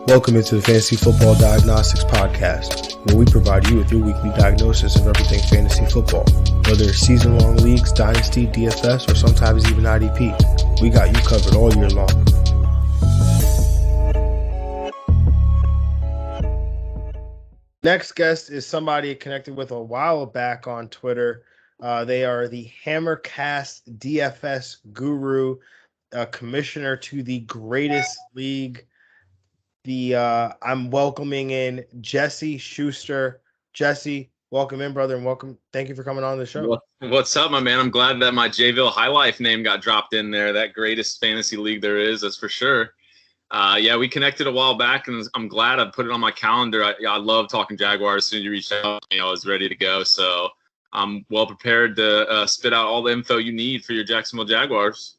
Welcome into the Fantasy Football Diagnostics Podcast, where we provide you with your weekly diagnosis of everything fantasy football. Whether it's season-long leagues, dynasty, DFS, or sometimes even IDP, we got you covered all year long. Next guest is somebody connected with a while back on Twitter. They are the Hammercast DFS guru, commissioner to the greatest league. I'm welcoming in Jesse Schuster. Jesse, welcome in, brother, and welcome. Thank you for coming on the show. What's up, my man? I'm glad that my Jville High Life name got dropped in there. That greatest fantasy league there is, that's for sure. Yeah, we connected a while back, and I'm glad I put it on my calendar. I love talking Jaguars. As soon as you reached out, I was ready to go. So I'm well prepared to spit out all the info you need for your Jacksonville Jaguars.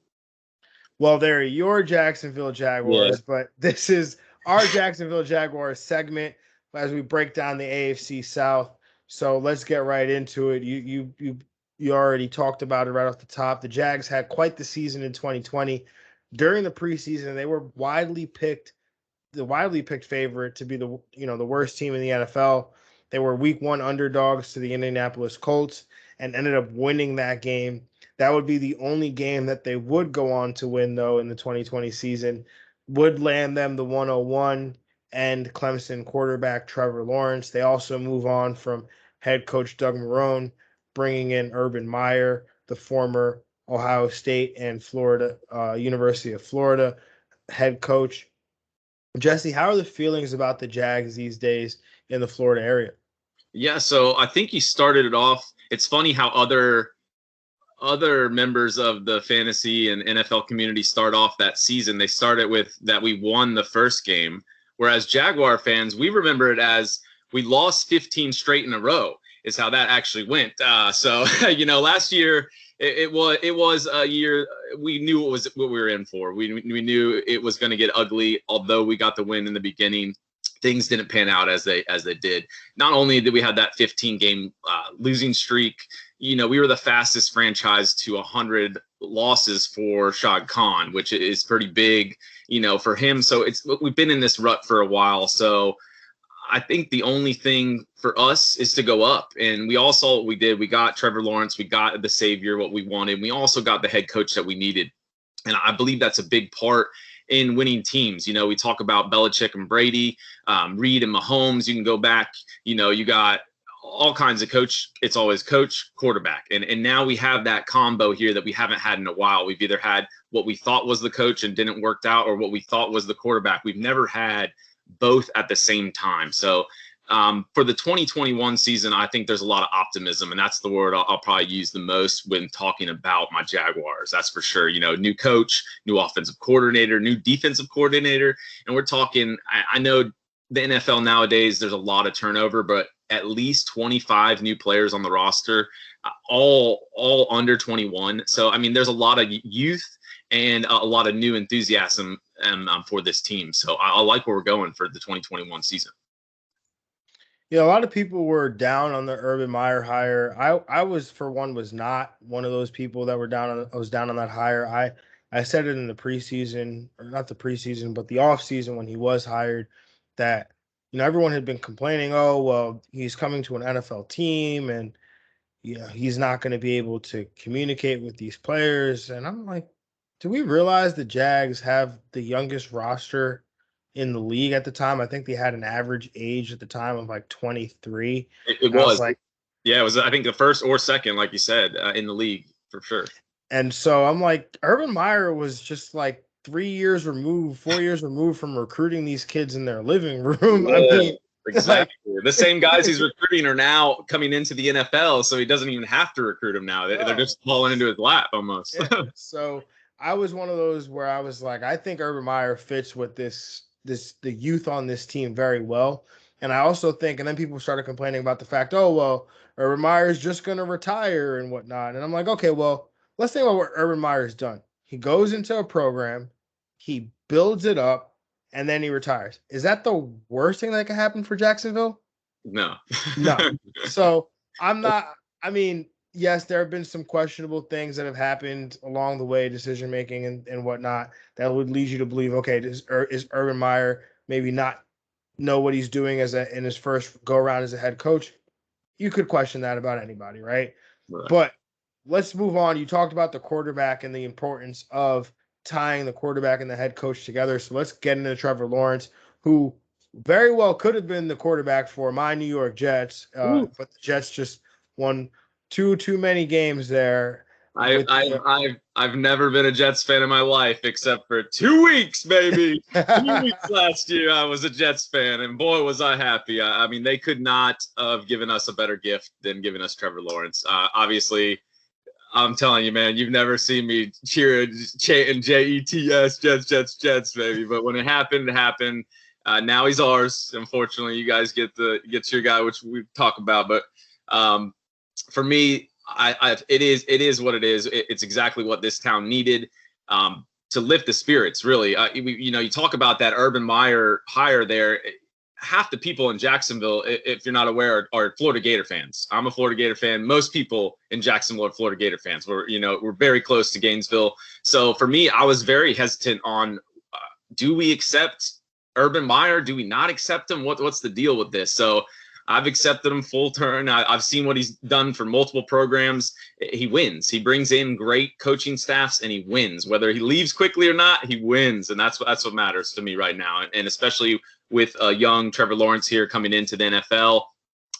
Well, they're your Jacksonville Jaguars, but this is our Jacksonville Jaguars segment as we break down the AFC South. So let's get right into it. You already talked about it right off the top. The Jags had quite the season in 2020. During the preseason, they were widely picked favorite to be the worst team in the NFL. They were week one underdogs to the Indianapolis Colts and ended up winning that game. That would be the only game that they would go on to win, though, in the 2020 season. Would land them the 101 and Clemson quarterback Trevor Lawrence. They also move on from head coach Doug Marrone, bringing in Urban Meyer, the former Ohio State and University of Florida head coach. Jesse, how are the feelings about the Jags these days in the Florida area? Yeah, so I think he started it off. It's funny how other members of the fantasy and NFL community start off that season. They started with that we won the first game, whereas Jaguar fans, we remember it as we lost 15 straight in a row is how that actually went. So last year it was a year we knew what we were in for. We knew it was going to get ugly. Although we got the win in the beginning, things didn't pan out as they did. Not only did we have that 15 game losing streak, we were the fastest franchise to 100 losses for Shad Khan, which is pretty big, for him. So we've been in this rut for a while. So I think the only thing for us is to go up. And we all saw what we did. We got Trevor Lawrence. We got the savior, what we wanted. We also got the head coach that we needed. And I believe that's a big part in winning teams. We talk about Belichick and Brady, Reed and Mahomes. You can go back, you got all kinds of coach. It's always coach, quarterback. And now we have that combo here that we haven't had in a while. We've either had what we thought was the coach and didn't work out, or what we thought was the quarterback. We've never had both at the same time. So for the 2021 season, I think there's a lot of optimism, and that's the word I'll probably use the most when talking about my Jaguars. That's for sure. New coach, new offensive coordinator, new defensive coordinator. And we're talking, I know the NFL nowadays, there's a lot of turnover, but at least 25 new players on the roster, all under 21. So, there's a lot of youth and a lot of new enthusiasm for this team. So I like where we're going for the 2021 season. Yeah, a lot of people were down on the Urban Meyer hire. I was not one of those people that were down on. I was down on that hire. I said it in the preseason, or not the preseason, but the offseason when he was hired, that everyone had been complaining, oh well, he's coming to an NFL team and he's not going to be able to communicate with these players. And I'm like, do we realize the Jags have the youngest roster in the league at the time? I think they had an average age at the time of like 23. It was like, yeah, it was, I think the first or second, like you said, in the league for sure. And so I'm like, Urban Meyer was just like 4 years removed from recruiting these kids in their living room. Yeah, exactly. The same guys he's recruiting are now coming into the NFL, so he doesn't even have to recruit them now. They're just falling into his lap almost. Yeah. So I was one of those where I was like, I think Urban Meyer fits with the youth on this team very well. And I also think, and then people started complaining about the fact, oh, well, Urban Meyer's just going to retire and whatnot. And I'm like, okay, well, let's think about what Urban Meyer's done. He goes into a program, he builds it up, and then he retires. Is that the worst thing that could happen for Jacksonville? No. No. So I'm not, yes, there have been some questionable things that have happened along the way, decision-making and whatnot, that would lead you to believe, okay, is Urban Meyer maybe not know what he's doing in his first go around as a head coach. You could question that about anybody, right? But let's move on. You talked about the quarterback and the importance of tying the quarterback and the head coach together. So let's get into Trevor Lawrence, who very well could have been the quarterback for my New York Jets, but the Jets just won too many games there. I've never been a Jets fan in my life except for 2 weeks, baby. 2 weeks last year, I was a Jets fan, and boy, was I happy. I mean, they could not have given us a better gift than giving us Trevor Lawrence. Obviously, I'm telling you, man, you've never seen me chanting Jets, Jets, Jets, Jets, baby. But when it happened, it happened. Now he's ours. Unfortunately, you guys get your guy, which we talk about. But for me, it is what it is. It's exactly what this town needed to lift the spirits. Really, you talk about that Urban Meyer hire there. Half the people in Jacksonville, if you're not aware, are Florida Gator fans. I'm a Florida Gator fan. Most people in Jacksonville are Florida Gator fans. We're very close to Gainesville. So for me, I was very hesitant on do we accept Urban Meyer? Do we not accept him? What's the deal with this? So I've accepted him full turn. I've seen what he's done for multiple programs. He wins. He brings in great coaching staffs and he wins. Whether he leaves quickly or not, he wins. And that's what matters to me right now. And especially with a young Trevor Lawrence here coming into the NFL,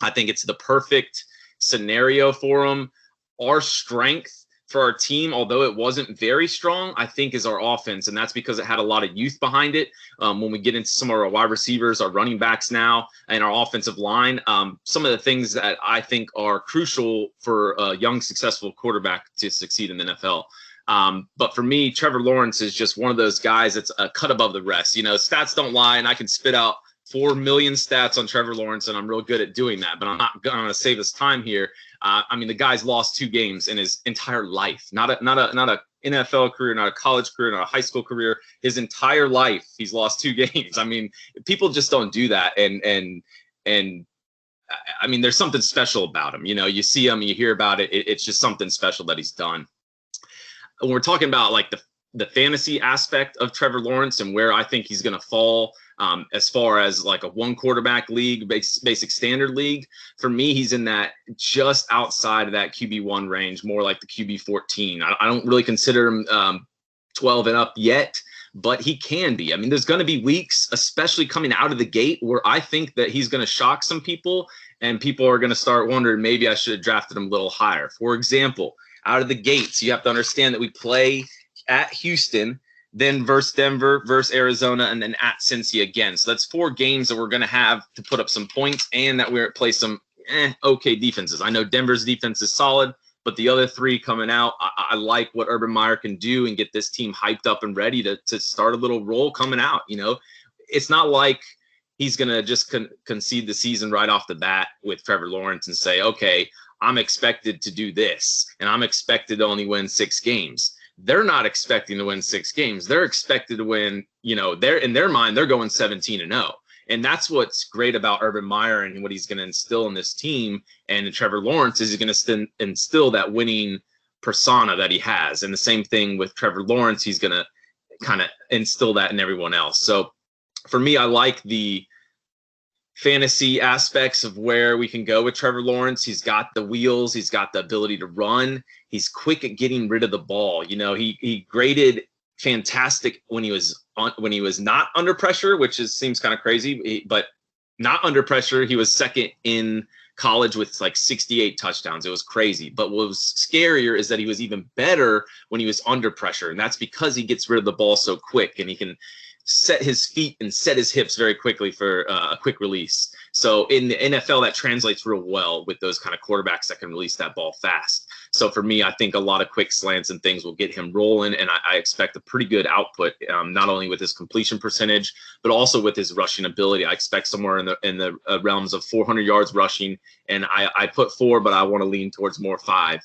I think it's the perfect scenario for him. Our strength for our team, although it wasn't very strong, I think is our offense. And that's because it had a lot of youth behind it. When we get into some of our wide receivers, our running backs now, and our offensive line, some of the things that I think are crucial for a young, successful quarterback to succeed in the NFL. But for me, Trevor Lawrence is just one of those guys that's a cut above the rest. Stats don't lie, and I can spit out 4 million stats on Trevor Lawrence, and I'm real good at doing that. But I'm not going to save us time here. The guy's lost 2 games in his entire life. Not a NFL career, not a college career, not a high school career. His entire life, he's lost 2 games. People just don't do that, and there's something special about him. You see him, you hear about it. It's just something special that he's done. When we're talking about like the fantasy aspect of Trevor Lawrence and where I think he's going to fall, as far as like a 1 quarterback league, basic standard league, for me, he's in that just outside of that QB1 range, more like the QB14. I don't really consider him 12 and up yet, but he can be. There's going to be weeks, especially coming out of the gate, where I think that he's going to shock some people and people are going to start wondering, maybe I should have drafted him a little higher. For example, out of the gates, you have to understand that we play at Houston, then versus Denver, versus Arizona, and then at Cincy again. So that's 4 games that we're going to have to put up some points and that we're play some okay defenses. I know Denver's defense is solid, but the other 3 coming out, I like what Urban Meyer can do and get this team hyped up and ready to start a little roll coming out. It's not like he's going to just concede the season right off the bat with Trevor Lawrence and say, okay, I'm expected to do this, and I'm expected to only win 6 games. They're not expecting to win 6 games. They're expected to win, they're in their mind, they're going 17-0. And that's what's great about Urban Meyer and what he's going to instill in this team. And Trevor Lawrence is going to instill that winning persona that he has. And the same thing with Trevor Lawrence, he's going to kind of instill that in everyone else. So for me, I like the fantasy aspects of where we can go with Trevor Lawrence. He's got the wheels. He's got the ability to run. He's quick at getting rid of the ball. He graded fantastic when he was not under pressure, which seems kind of crazy, but not under pressure. He was second in college with like 68 touchdowns. It was crazy. But what was scarier is that he was even better when he was under pressure. And that's because he gets rid of the ball so quick and he can set his feet and set his hips very quickly for a quick release. So in the NFL, that translates real well with those kind of quarterbacks that can release that ball fast. So for me, I think a lot of quick slants and things will get him rolling, and I expect a pretty good output, not only with his completion percentage, but also with his rushing ability. I expect somewhere in the realms of 400 yards rushing, and I put 4, but I want to lean towards more 5.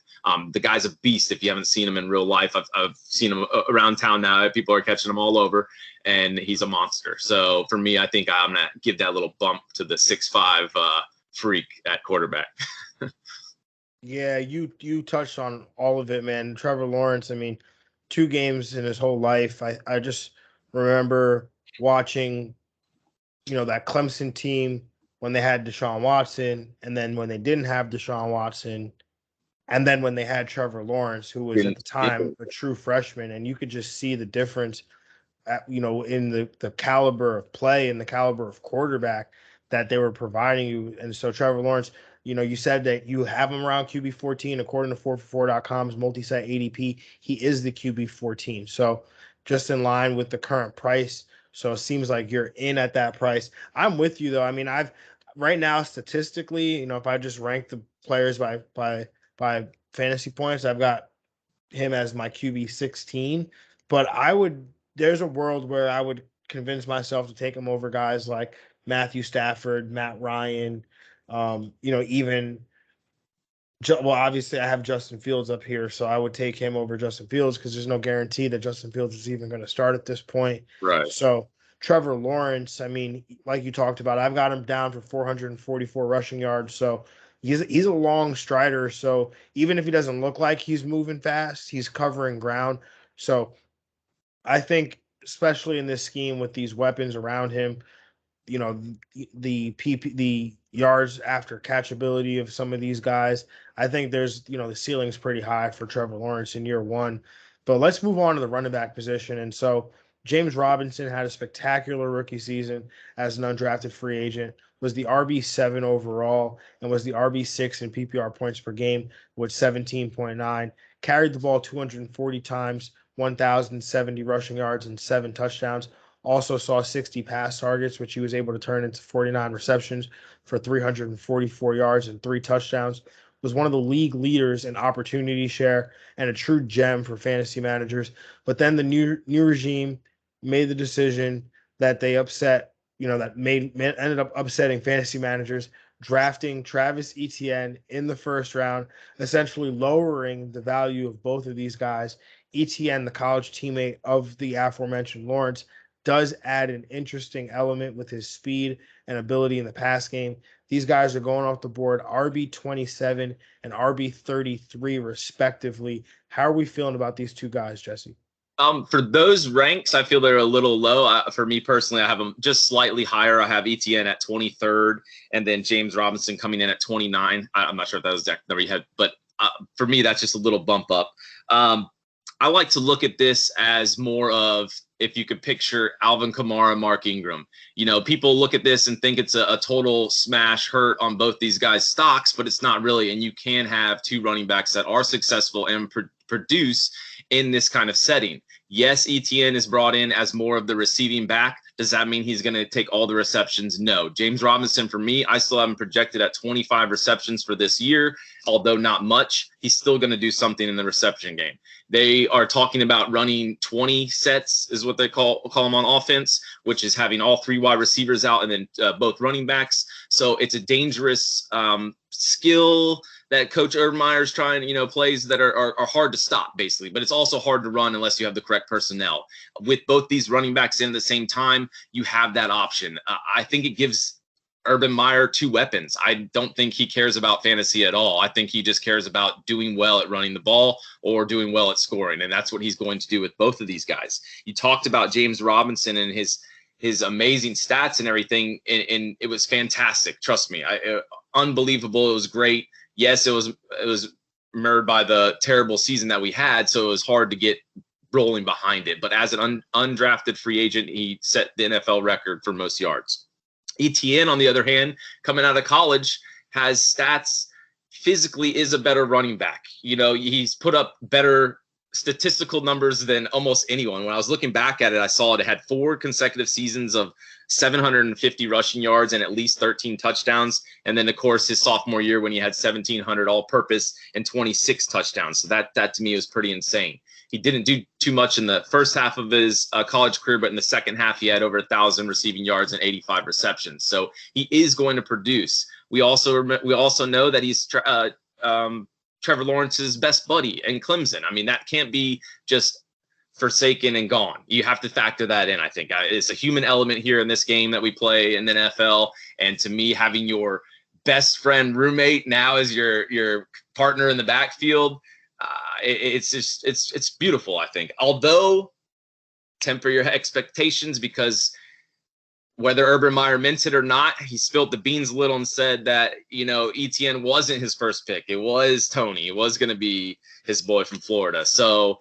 The guy's a beast. If you haven't seen him in real life, I've seen him around town now. People are catching him all over, and he's a monster. So for me, I think I'm going to give that little bump to the 6'5" freak at quarterback. Yeah, you touched on all of it, man. Trevor Lawrence, 2 games in his whole life. I just remember watching that Clemson team when they had Deshaun Watson, and then when they didn't have Deshaun Watson, and then when they had Trevor Lawrence, who was at the time a true freshman, and you could just see the difference in the caliber of play and the caliber of quarterback that they were providing you. And so Trevor Lawrence, you said that you have him around QB 14, according to 4for4.com's multi-site ADP. He is the QB 14. So just in line with the current price. So it seems like you're in at that price. I'm with you though. I mean, right now statistically, if I just rank the players by fantasy points, I've got him as my QB 16, but there's a world where I would convince myself to take him over guys like Matthew Stafford, Matt Ryan, even obviously I have Justin Fields up here, so I would take him over Justin Fields because there's no guarantee that Justin Fields is even going to start at this point. Right. So Trevor Lawrence, I mean, like you talked about, I've got him down for 444 rushing yards. So he's a long strider. So even if he doesn't look like he's moving fast, he's covering ground. So I think, especially in this scheme with these weapons around him, the yards after catchability of some of these guys, I think there's, the ceiling's pretty high for Trevor Lawrence in year one. But let's move on to the running back position. And so James Robinson had a spectacular rookie season as an undrafted free agent, was the RB7 overall, and was the RB6 in PPR points per game with 17.9, carried the ball 240 times, 1,070 rushing yards, and 7 touchdowns. Also saw 60 pass targets, which he was able to turn into 49 receptions for 344 yards and 3 touchdowns. Was one of the league leaders in opportunity share and a true gem for fantasy managers. But then the new regime made the decision that they upset, that ended up upsetting fantasy managers, drafting Travis Etienne in the first round, essentially lowering the value of both of these guys. Etienne, the college teammate of the aforementioned Lawrence, does add an interesting element with his speed and ability in the pass game. These guys are going off the board RB27 and RB33 respectively. How are we feeling about these two guys, Jesse? For those ranks, I feel they're a little low. For me personally, I have them just slightly higher. I have Etienne at 23rd, and then James Robinson coming in at 29. I'm not sure if that was the number you had, but for me, that's just a little bump up. I like to look at this as more of, if you could picture Alvin Kamara, Mark Ingram. People look at this and think it's a total smash hurt on both these guys' stocks, but it's not really. And you can have two running backs that are successful and produce in this kind of setting. Yes, Etienne is brought in as more of the receiving back. Does that mean he's going to take all the receptions? No. James Robinson, for me, I still have him projected at 25 receptions for this year, although not much. He's still going to do something in the reception game. They are talking about running 20 sets is what they call them on offense, which is having all 3 wide receivers out and then both running backs. So it's a dangerous skill that Coach Urban Meyer's trying, plays that are hard to stop, basically. But it's also hard to run unless you have the correct personnel. With both these running backs in at the same time, you have that option. I think it gives Urban Meyer 2 weapons. I don't think he cares about fantasy at all. I think he just cares about doing well at running the ball or doing well at scoring. And that's what he's going to do with both of these guys. You talked about James Robinson and his amazing stats and everything, and it was fantastic. Trust me, unbelievable. It was great. Yes, it was marred by the terrible season that we had, so it was hard to get rolling behind it. But as an undrafted free agent, he set the NFL record for most yards. Etienne, on the other hand, coming out of college, has stats, physically is a better running back. He's put up better statistical numbers than almost anyone. When I was looking back at it, I saw it had 4 consecutive seasons of 750 rushing yards and at least 13 touchdowns. And then, of course, his sophomore year when he had 1,700 all-purpose and 26 touchdowns. So that to me was pretty insane. He didn't do too much in the first half of his college career, but in the second half, he had over 1,000 receiving yards and 85 receptions. So he is going to produce. We also know that he's Trevor Lawrence's best buddy in Clemson. I mean, that can't be just forsaken and gone. You have to factor that in, I think. It's a human element here in this game that we play in the NFL. And to me, having your best friend roommate now as your partner in the backfield, it's beautiful, I think. Although, temper your expectations, because whether Urban Meyer meant it or not, he spilled the beans a little and said that, ETN wasn't his first pick. It was Tony. It was going to be his boy from Florida. So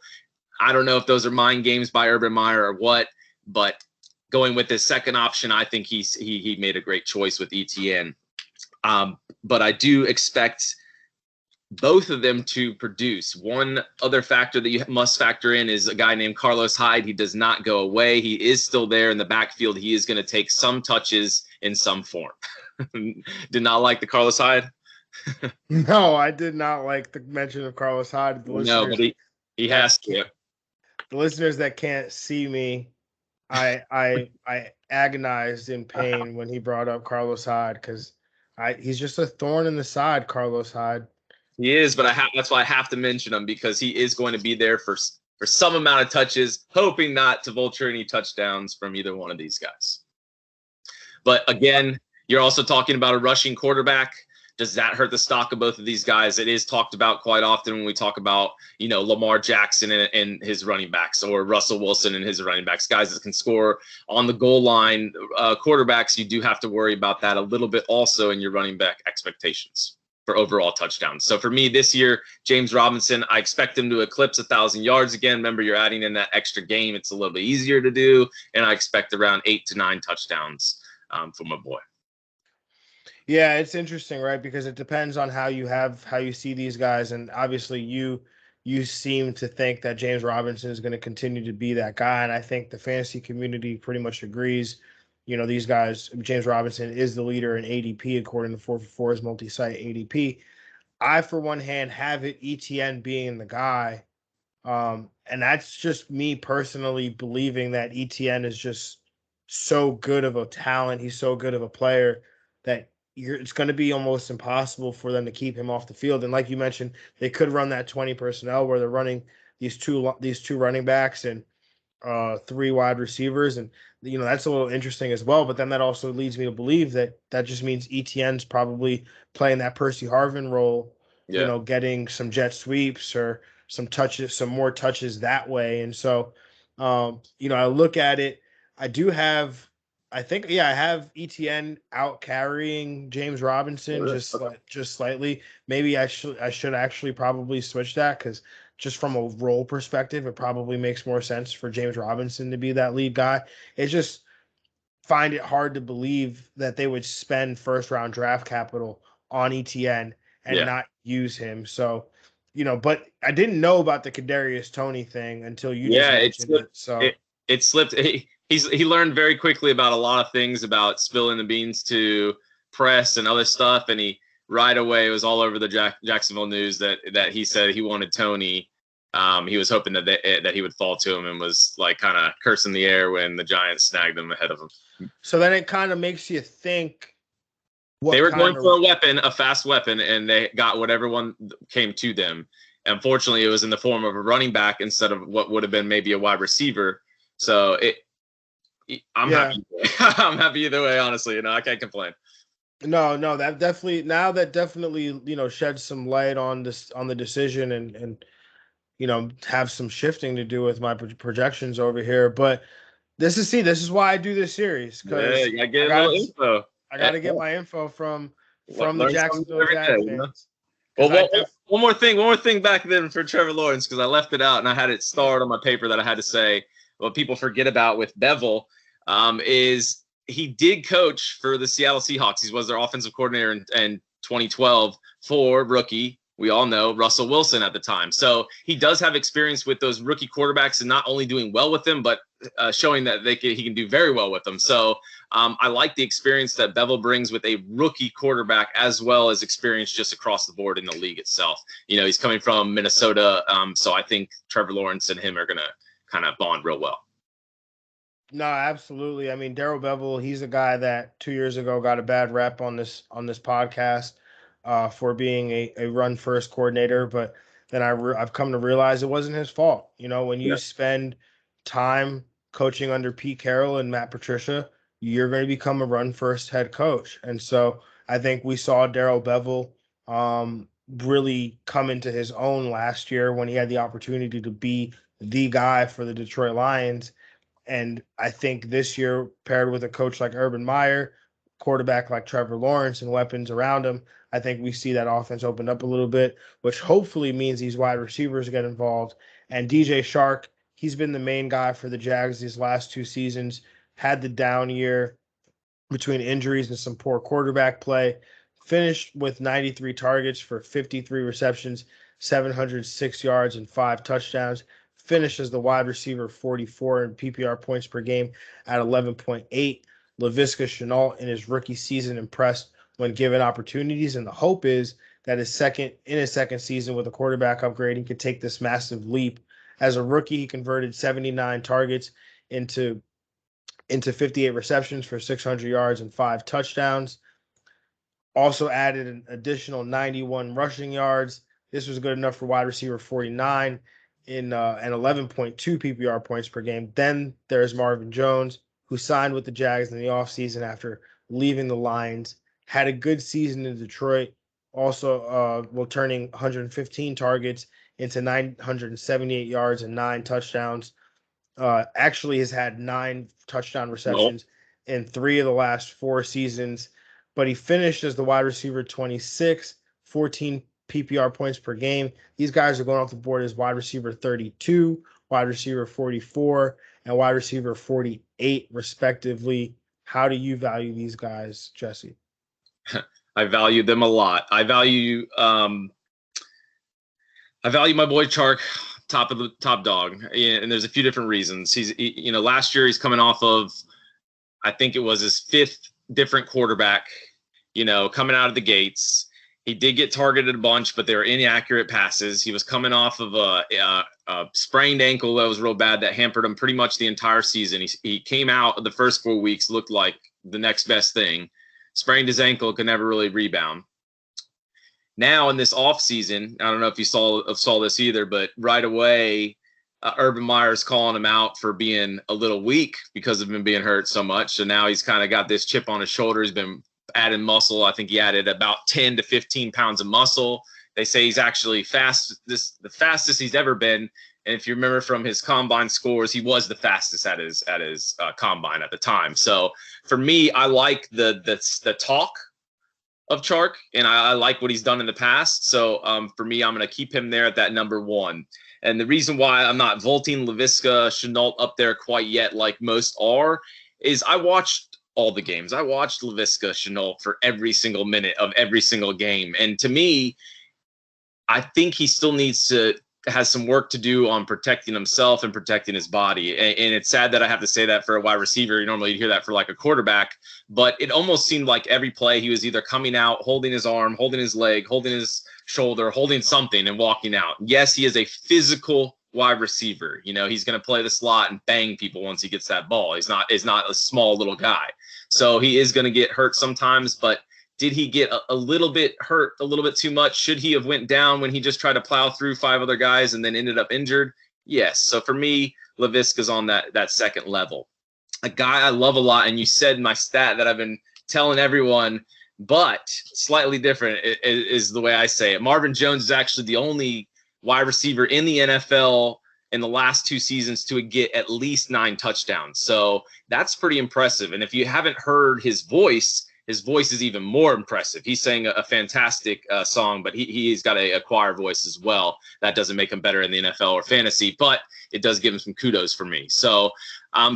I don't know if those are mind games by Urban Meyer or what, but going with his second option, I think he made a great choice with ETN. But I do expect both of them to produce. One other factor that you must factor in is a guy named Carlos Hyde. He does not go away. He is still there in the backfield. He is going to take some touches in some form. Did not like the Carlos Hyde? No, I did not like the mention of Carlos Hyde. No, but he has to. The listeners that can't see me, I agonized in pain when he brought up Carlos Hyde because he's just a thorn in the side, Carlos Hyde. He is, but that's why I have to mention him, because he is going to be there for some amount of touches, hoping not to vulture any touchdowns from either one of these guys. But again, you're also talking about a rushing quarterback. Does that hurt the stock of both of these guys? It is talked about quite often when we talk about, Lamar Jackson and his running backs, or Russell Wilson and his running backs, guys that can score on the goal line. Quarterbacks, you do have to worry about that a little bit also in your running back expectations for overall touchdowns. So for me this year, James Robinson, I expect him to eclipse 1,000 yards again. Remember, you're adding in that extra game. It's a little bit easier to do. And I expect around 8 to 9 touchdowns for my boy. Yeah, it's interesting, right? Because it depends on how you see these guys. And obviously you seem to think that James Robinson is going to continue to be that guy. And I think the fantasy community pretty much agrees. These guys, James Robinson is the leader in ADP according to 444's multi-site ADP. I, for one hand, have it ETN being the guy. And that's just me personally believing that ETN is just so good of a talent. He's so good of a player that it's going to be almost impossible for them to keep him off the field. And like you mentioned, they could run that 20 personnel where they're running these two running backs and 3 wide receivers. And, that's a little interesting as well. But then that also leads me to believe that just means ETN's probably playing that Percy Harvin role, getting some jet sweeps or some more touches that way. And so, I look at it, I have ETN out carrying James Robinson just slightly. Maybe I should actually probably switch that, because just from a role perspective, it probably makes more sense for James Robinson to be that lead guy. It's just find it hard to believe that they would spend first round draft capital on ETN and not use him. So, but I didn't know about the Kadarius Toney thing until you just mentioned it. So it slipped. He learned very quickly about a lot of things about spilling the beans to press and other stuff, and he right away it was all over the Jacksonville news that he said he wanted Tony. He was hoping that he would fall to him, and was like kind of cursing the air when the Giants snagged him ahead of him. So then it kind of makes you think they were going for a fast weapon, and they got whatever one came to them. Unfortunately, it was in the form of a running back instead of what would have been maybe a wide receiver. So I'm happy. I'm happy either way, honestly. I can't complain. No, that definitely sheds some light on the decision and have some shifting to do with my projections over here. But this is why I do this series, because I got to get my info from the Jacksonville Jaguars. Well, one more thing back then for Trevor Lawrence, because I left it out and I had it starred on my paper that I had to say. What people forget about with Bevel is he did coach for the Seattle Seahawks. He was their offensive coordinator in 2012 for rookie, we all know, Russell Wilson at the time. So he does have experience with those rookie quarterbacks, and not only doing well with them, but showing that he can do very well with them. So I like the experience that Bevel brings with a rookie quarterback, as well as experience just across the board in the league itself. He's coming from Minnesota, so I think Trevor Lawrence and him are going to kind of bond real well. No, absolutely. I mean, Darrell Bevel, he's a guy that 2 years ago got a bad rep on this podcast for being a run first coordinator, but then I've come to realize it wasn't his fault. When you spend time coaching under Pete Carroll and Matt Patricia, you're going to become a run first head coach. And so I think we saw Darrell Bevel really come into his own last year when he had the opportunity to be the guy for the Detroit Lions. And I think this year, paired with a coach like Urban Meyer, quarterback like Trevor Lawrence, and weapons around him, I think we see that offense open up a little bit, which hopefully means these wide receivers get involved. And DJ Shark, he's been the main guy for the Jags these last 2 seasons, had the down year between injuries and some poor quarterback play, finished with 93 targets for 53 receptions, 706 yards, and 5 touchdowns. Finished as the wide receiver 44 in PPR points per game at 11.8. Laviska Shenault in his rookie season impressed when given opportunities, and the hope is that his second season with a quarterback upgrade, he could take this massive leap. As a rookie, he converted 79 targets into 58 receptions for 600 yards and 5 touchdowns. Also added an additional 91 rushing yards. This was good enough for wide receiver 49 in an 11.2 PPR points per game. Then there's Marvin Jones, who signed with the Jags in the offseason after leaving the Lions. Had a good season in Detroit, also turning 115 targets into 978 yards and 9 touchdowns. Actually has had 9 touchdown receptions in 3 of the last 4 seasons, but he finished as the wide receiver 26, 14 PPR points per game. These guys are going off the board as wide receiver 32, wide receiver 44, and wide receiver 48, respectively. How do you value these guys, Jesse? I value them a lot. I value my boy Chark, top dog, and there's a few different reasons. Last year he's coming off of, I think it was his 5th different quarterback, coming out of the gates. He did get targeted a bunch, but they were inaccurate passes. He was coming off of a sprained ankle that was real bad that hampered him pretty much the entire season. He came out of the first 4 weeks, looked like the next best thing, sprained his ankle, could never really rebound. Now in this offseason, I don't know if you saw this either, but right away, Urban Meyer's calling him out for being a little weak because of him being hurt so much. So now he's kind of got this chip on his shoulder. He's been adding muscle. I think he added about 10 to 15 pounds of muscle. They say he's actually the fastest he's ever been. And if you remember from his combine scores, he was the fastest at his combine at the time. So for me, I like the talk of Chark, and I like what he's done in the past. So for me, I'm going to keep him there at that number 1. And the reason why I'm not vaulting Laviska Shenault up there quite yet, like most are, is I watched all the games. I watched Laviska Shenault for every single minute of every single game. And to me, I think he still has some work to do on protecting himself and protecting his body. And it's sad that I have to say that for a wide receiver. Normally you hear that for like a quarterback, but it almost seemed like every play he was either coming out, holding his arm, holding his leg, holding his shoulder, holding something and walking out. Yes, he is a physical wide receiver. He's going to play the slot and bang people once he gets that ball. He's not a small little guy. So he is going to get hurt sometimes, but did he get a little bit hurt, a little bit too much? Should he have went down when he just tried to plow through 5 other guys and then ended up injured? Yes. So for me, Laviska's on that second level. A guy I love a lot, and you said my stat that I've been telling everyone, but slightly different is the way I say it. Marvin Jones is actually the only wide receiver in the NFL in the last 2 seasons to get at least 9 touchdowns. So that's pretty impressive. And if you haven't heard his voice is even more impressive. He sang a fantastic song, but he's got a choir voice as well. That doesn't make him better in the NFL or fantasy, but it does give him some kudos for me. So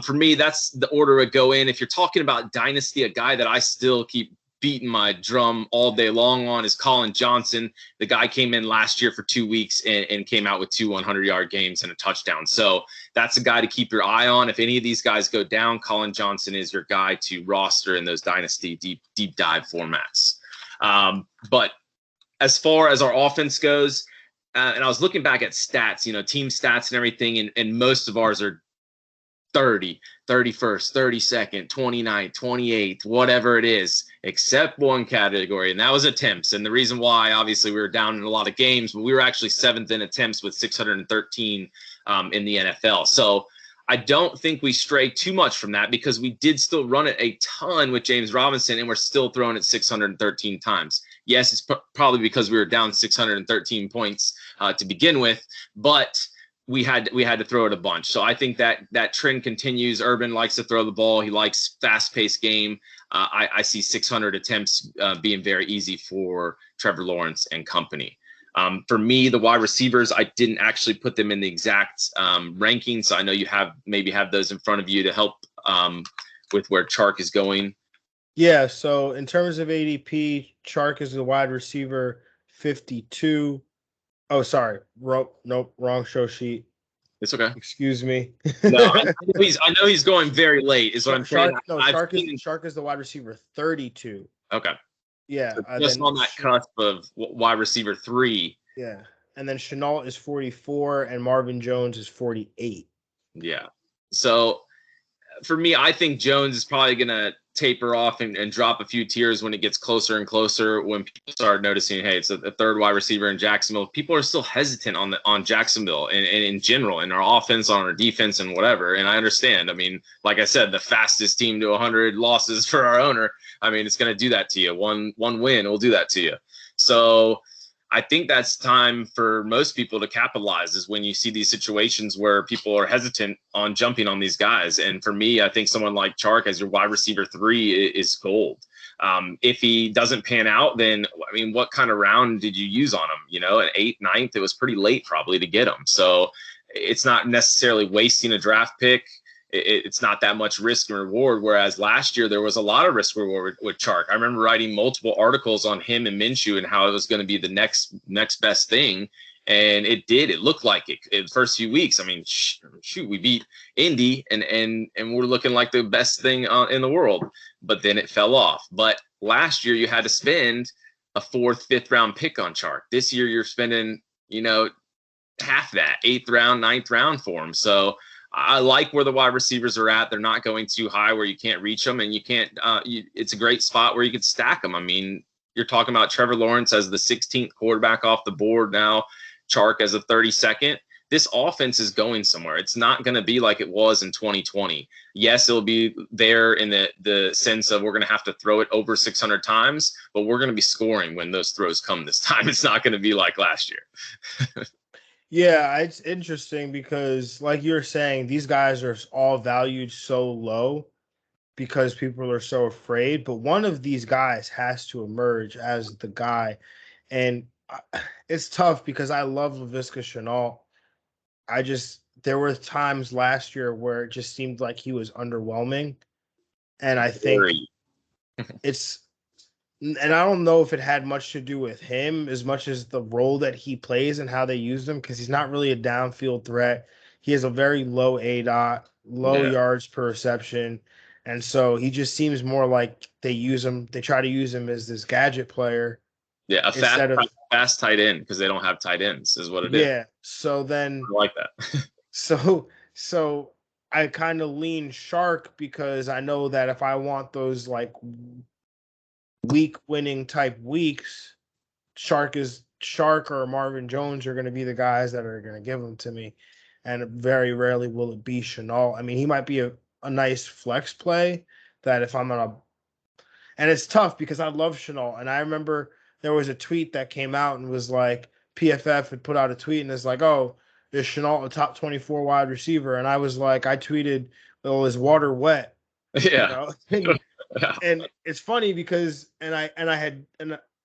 for me, that's the order I go in. If you're talking about dynasty, a guy that I still keep beating my drum all day long on is Colin Johnson. The guy came in last year for 2 weeks and came out with 2 100-yard games and a touchdown. So that's a guy to keep your eye on. If any of these guys go down, Colin Johnson is your guy to roster in those dynasty deep dive formats. But as far as our offense goes, and I was looking back at stats, team stats and everything, and most of ours are 30, 31st, 32nd, 29th, 28th, whatever it is, except one category, and that was attempts. And the reason why, obviously, we were down in a lot of games, but we were actually 7th in attempts with 613 in the NFL. So I don't think we stray too much from that because we did still run it a ton with James Robinson, and we're still throwing it 613 times. Yes, it's probably because we were down 613 points to begin with, but we had to throw it a bunch. So I think that trend continues. Urban likes to throw the ball. He likes fast-paced game. I see 600 attempts being very easy for Trevor Lawrence and company. For me, the wide receivers, I didn't actually put them in the exact ranking. So I know you maybe have those in front of you to help with where Chark is going. Yeah, so in terms of ADP, Chark is the wide receiver 52. Oh, sorry. Nope, wrong show sheet. It's okay. Excuse me. No, I know he's going very late. Is what I'm saying. Chark is the wide receiver 32. Okay. Yeah, so just on that cusp of wide receiver 3. Yeah, and then Shenault is 44, and Marvin Jones is 48. Yeah. So for me, I think Jones is probably going to taper off and drop a few tiers when it gets closer and closer. When people start noticing, hey, it's a third wide receiver in Jacksonville. People are still hesitant on Jacksonville and in general, in our offense, on our defense, and whatever. And I understand. I mean, like I said, the fastest team to 100 losses for our owner. I mean, it's going to do that to you. One win will do that to you. So I think that's time for most people to capitalize, is when you see these situations where people are hesitant on jumping on these guys. And for me, I think someone like Chark as your wide receiver 3 is gold. If he doesn't pan out, then, I mean, what kind of round did you use on him? An 8th, 9th, it was pretty late probably to get him. So it's not necessarily wasting a draft pick. It's not that much risk and reward. Whereas last year there was a lot of risk reward with Chark. I remember writing multiple articles on him and Minshew and how it was going to be the next best thing. And it did. It looked like it in the first few weeks. I mean, shoot, we beat Indy and we're looking like the best thing in the world. But then it fell off. But last year you had to spend a 4th, 5th round pick on Chark. This year you're spending, half that, 8th round, 9th round for him. So I like where the wide receivers are at. They're not going too high where you can't reach them, and you can't. It's a great spot where you could stack them. I mean, you're talking about Trevor Lawrence as the 16th quarterback off the board now, Chark as a 32nd. This offense is going somewhere. It's not going to be like it was in 2020. Yes, it'll be there in the sense of we're going to have to throw it over 600 times, but we're going to be scoring when those throws come this time. It's not going to be like last year. Yeah, it's interesting because, like you're saying, these guys are all valued so low because people are so afraid. But one of these guys has to emerge as the guy. And it's tough because I love Laviska Shenault. There were times last year where it just seemed like he was underwhelming. And I think and I don't know if it had much to do with him as much as the role that he plays and how they use him, because he's not really a downfield threat. He has a very low ADOT, low yards per reception. And so he just seems more like they try to use him as this gadget player. Yeah, fast tight end, because they don't have tight ends is what it is. Yeah, so then I like that. so I kind of lean Chark because I know that if I want those like week winning type weeks, Chark or Marvin Jones are going to be the guys that are going to give them to me. And very rarely will it be Shenault. I mean, he might be a nice flex play that if I'm on and it's tough because I love Shenault. And I remember there was a tweet that came out and was like, PFF had put out a tweet and it's like, oh, is Shenault a top 24 wide receiver? And I was like, I tweeted, well, is water wet? Yeah. And it's funny because I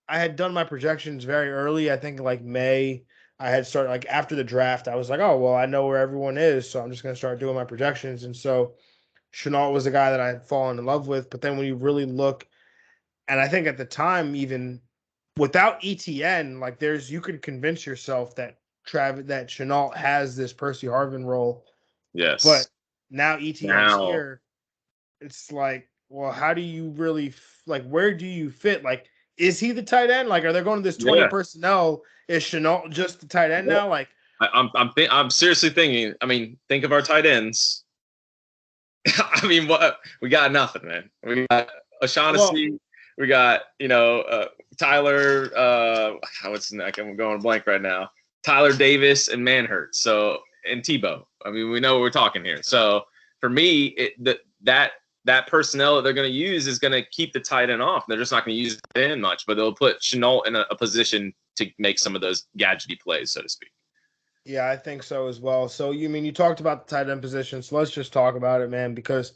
had done my projections very early. I think like May. I had started like after the draft. I was like, oh well, I know where everyone is, so I'm just gonna start doing my projections. And so Shenault was the guy that I had fallen in love with. But then when you really look, and I think at the time, even without ETN, like you could convince yourself that Shenault has this Percy Harvin role. Yes. But now ETN's here. It's like, well, how do you really where do you fit? Like, is he the tight end? Like, are they going to this 20 personnel? Is Shenault just the tight end now? Like, I'm seriously thinking. I mean, think of our tight ends. I mean, what we got? Nothing, man. We got O'Shaughnessy. We got Tyler. What's his name? I'm going blank right now. Tyler Davis and Manhurts. So and Tebow. I mean, we know what we're talking here. So for me, that personnel that they're going to use is going to keep the tight end off. They're just not going to use it in much, but they'll put Shenault in a position to make some of those gadgety plays, so to speak. Yeah, I think so as well. So you talked about the tight end position, so let's just talk about it, man, because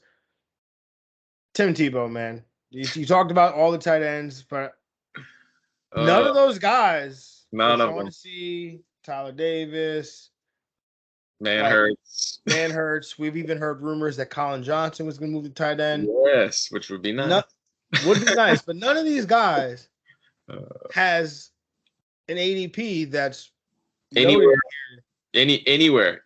Tim Tebow, man. You talked about all the tight ends, but none of those guys, None of them. O'Shaughnessy, Tyler Davis, Man like hurts. Man Hurts. We've even heard rumors that Colin Johnson was going to move to tight end. Yes, which would be nice. No, would be nice, but none of these guys has an ADP that's anywhere. Anywhere.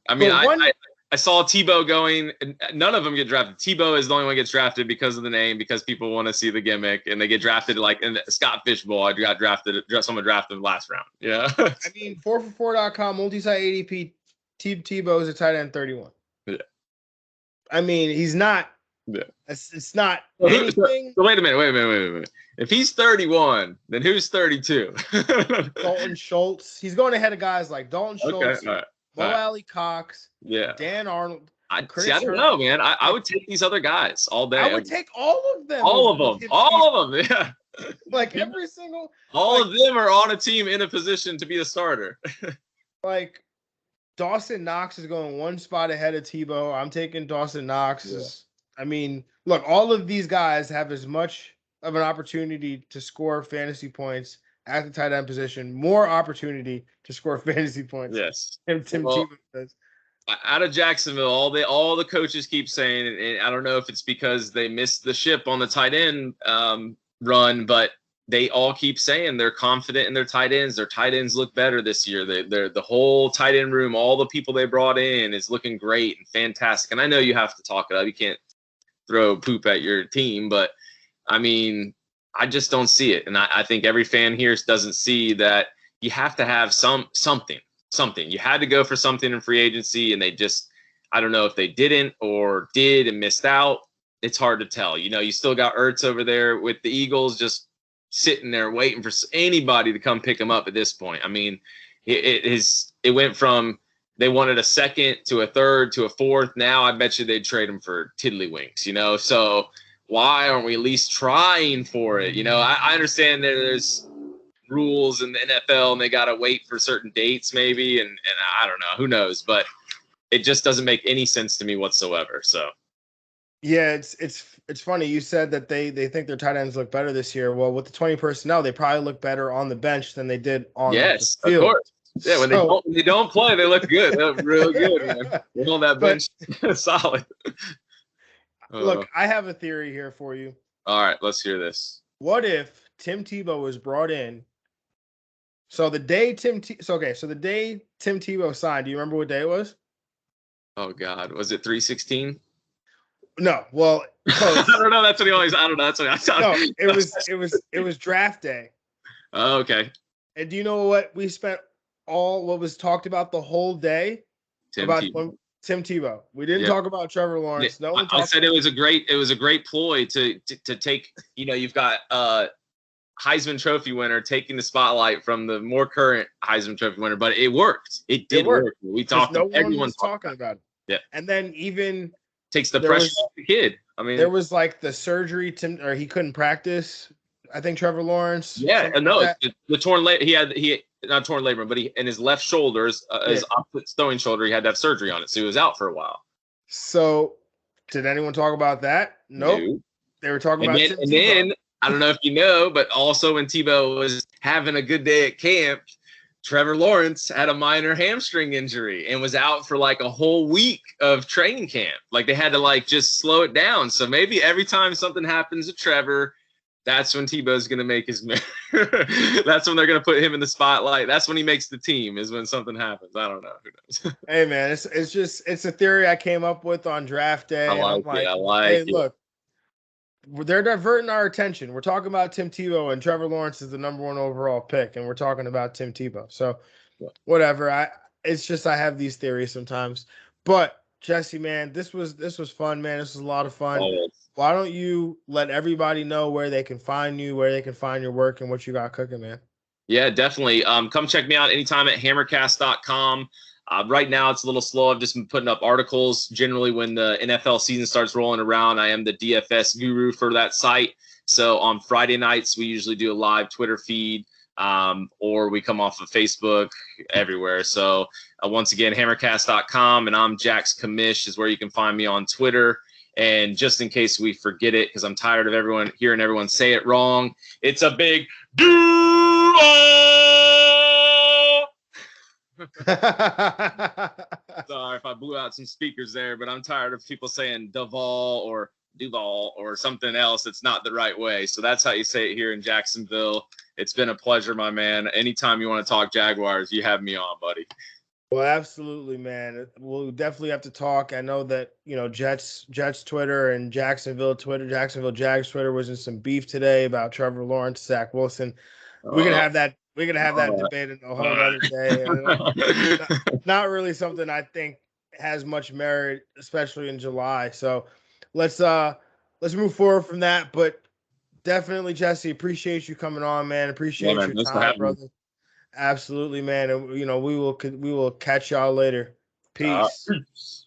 I mean, I saw Tebow going, and none of them get drafted. Tebow is the only one that gets drafted because of the name, because people want to see the gimmick, and they get drafted like in the Scott Fishbowl. I got drafted, someone drafted last round. Yeah. I mean, 4for4.com, multi-site ADP, Tebow is a tight end 31. Yeah. I mean, he's not. Yeah. It's not anything. So wait a minute. If he's 31, then who's 32? Dalton Schultz. He's going ahead of guys like Dalton Schultz, Okay, all right. Mo Alley Cox, yeah, Dan Arnold. I don't know, man. I would take these other guys all day. I would take all of them. All of them. Yeah. Like every single. All of them are on a team in a position to be a starter. Like Dawson Knox is going one spot ahead of Tebow. I'm taking Dawson Knox. Yeah. I mean, look, all of these guys have as much of an opportunity to score fantasy points at the tight end position, more opportunity to score fantasy points. Yes. Tim Tebow does. Out of Jacksonville, all the coaches keep saying, and I don't know if it's because they missed the ship on the tight end run, but they all keep saying they're confident in their tight ends. Their tight ends look better this year. They're the whole tight end room, all the people they brought in is looking great and fantastic. And I know you have to talk it up. You can't throw poop at your team, but I mean, I just don't see it. And I think every fan here doesn't see that you have to have something. You had to go for something in free agency, and they just, I don't know if they didn't or did and missed out. It's hard to tell. You still got Ertz over there with the Eagles just sitting there waiting for anybody to come pick him up at this point. I mean, it went from they wanted a second to a third to a fourth. Now I bet you they'd trade him for tiddlywinks, So why aren't we at least trying for it? I understand that there's rules in the NFL and they got to wait for certain dates maybe. And I don't know, who knows, but it just doesn't make any sense to me whatsoever. So. Yeah, it's funny. You said that they think their tight ends look better this year. Well, with the 20 personnel, they probably look better on the bench than they did on the field. Of course. Yeah, when they don't play, they look good. They look real good, man. They're on that bench, solid. Look, I have a theory here for you. All right, let's hear this. What if Tim Tebow was brought in? So the day Tim Tebow signed, do you remember what day it was? Oh God, was it 3/16? No, well, I don't know. That's what he always. I don't know. That's what I thought. No, it was draft day. Oh, okay. And do you know what we spent what was talked about the whole day? Tim Tebow. We didn't talk about Trevor Lawrence. No one. I said it was a great ploy to take. You've got Heisman Trophy winner taking the spotlight from the more current Heisman Trophy winner, but it worked. It did work. We talked. Everyone's talking about it. Yeah. And then even takes the pressure off the kid. I mean, there was like the surgery, or he couldn't practice. I think Trevor Lawrence. Yeah, no, like the torn leg. He not torn labrum, but in his left shoulder, his opposite throwing shoulder, he had to have surgery on it, so he was out for a while. So, did anyone talk about that? Nope. No. They were talking about. Then I don't know if you know, but also when Tebow was having a good day at camp, Trevor Lawrence had a minor hamstring injury and was out for like a whole week of training camp. Like they had to just slow it down. So maybe every time something happens to Trevor, that's when Tebow's going to make his move. That's when they're going to put him in the spotlight. That's when he makes the team, is when something happens. I don't know. Who knows? Hey, man, it's a theory I came up with on draft day. I like it. Look, they're diverting our attention. We're talking about Tim Tebow, and Trevor Lawrence is the #1 overall pick, and we're talking about Tim Tebow. So, whatever. It's just I have these theories sometimes. But Jesse, man, this was fun, man. This was a lot of fun. Why don't you let everybody know where they can find you, where they can find your work, and what you got cooking, man? Yeah, definitely. Come check me out anytime at hammercast.com. Right now, it's a little slow. I've just been putting up articles. Generally, when the NFL season starts rolling around, I am the DFS guru for that site. So on Friday nights, we usually do a live Twitter feed or we come off of Facebook, everywhere. So once again, hammercast.com, and I'm Jax Commish is where you can find me on Twitter. And just in case we forget it, because I'm tired of hearing everyone say it wrong, it's a big Duval. Sorry if I blew out some speakers there, but I'm tired of people saying Duval or Duval or something else. It's not the right way. So that's how you say it here in Jacksonville. It's been a pleasure, my man. Anytime you want to talk Jaguars, you have me on, buddy. Well, absolutely, man. We'll definitely have to talk. I know that, Jets Twitter and Jacksonville Jags Twitter was in some beef today about Trevor Lawrence, Zach Wilson. We're gonna have that debate in a whole other day. Not really something I think has much merit, especially in July. So let's move forward from that. But definitely, Jesse, appreciate you coming on, man. Appreciate your time, brother. Absolutely, man. And we will catch y'all later. Peace.